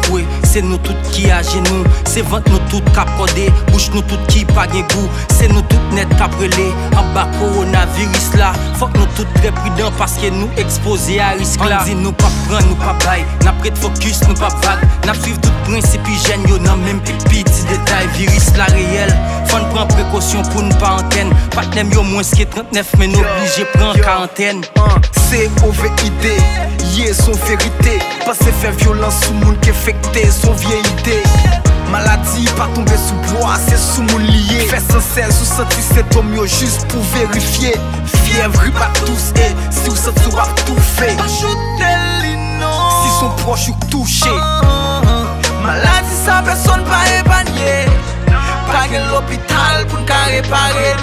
secoué, c'est nous toutes qui à genoux, c'est ventre nous toutes cap codé, bouche nous toutes qui pas gen goût, c'est nous toutes net cap relé, en bas coronavirus là, faut que nous toutes très prudents parce que nous exposés à risque là. On dit nous pas prendre, nous pas bail, n'a prêt de focus, nous pas vague, n'a suivre tout principe hygiène, yo nan même petit détail, virus la réel, faut nous prendre précaution pour nous pas antenne, pas t'aime yo moins que 39 mais nous obligés prendre quarantaine. C'est OVID, yé son vérité, pas se faire violence sous monde qui affecté, son vieille idée. Maladie, pas tomber sous bois, c'est sous mon lié. Fait sincère, sous senti c'est au mieux juste pour vérifier. Fièvre, pas tous, et si vous sentez ou pas tout fait. Si son proche ou touché. Maladie, ça personne pas épargné. Pas de l'hôpital pour nous réparer.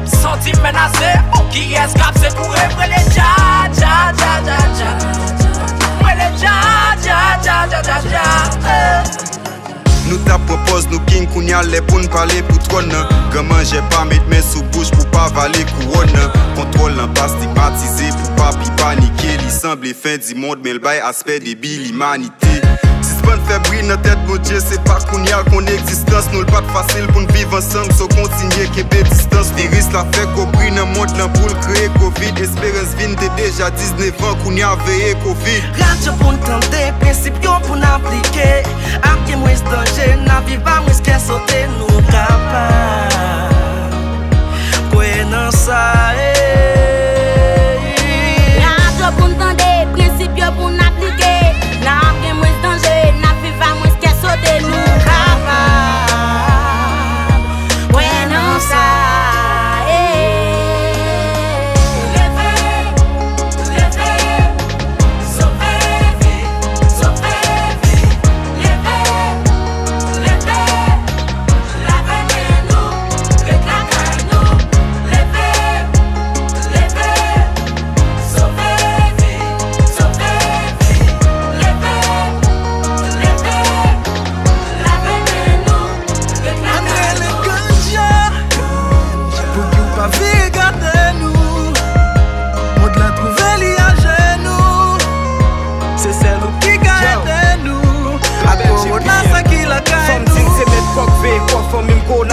Senti menacé, qui escape c'est pour ébrer les dja. Nous t'a propose, nous king kounya les pour nous parler pour trône. Gamin j'ai pas mettre mes sous bouche pour pas valer couronne. Contrôle un pas stigmatisé pour pas paniquer. Il semble fin du monde mais le bail aspect débile l'humanité. Si c'est pas une fébrile dans tête mon Dieu, c'est pas qu'on existence. Nous le pas facile pour nous vivre ensemble, so continuer qu'ébé distance. Virus la fait qu'on brille dans le monde là pour créer Covid. Espérance vine de déjà 19 ans qu'on y a veillé Covid. Radio pour entendre, principe pour nous appliquer. Arrêtez moins ce danger, n'a vivre moins ce qu'est sauté, nous capables. Quoi non ça Radio pour entendre, principe pour nous appliquer. N'a moins ce danger, n'a vivre moins ce qu'est sauté, nous capables. Quoi non ça.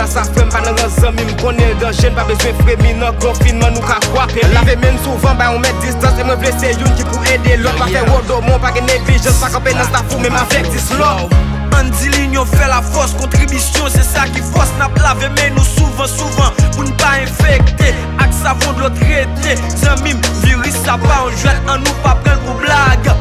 Ça fait pas dans amis me connaît danger pas besoin frémir dans confinement nous ka croire laver même souvent bah on met distance et me blesser une qui pour aider l'autre pas faire wodo mon pas négligence pas camper dans sa fou même avec 10 l'autre Andy Lignon fait la force contribution c'est ça qui force n'a laver mais nous souvent pour ne pas infecter avec savon de l'autre traité amis virus ça pas on jette en nous pas prendre pour blague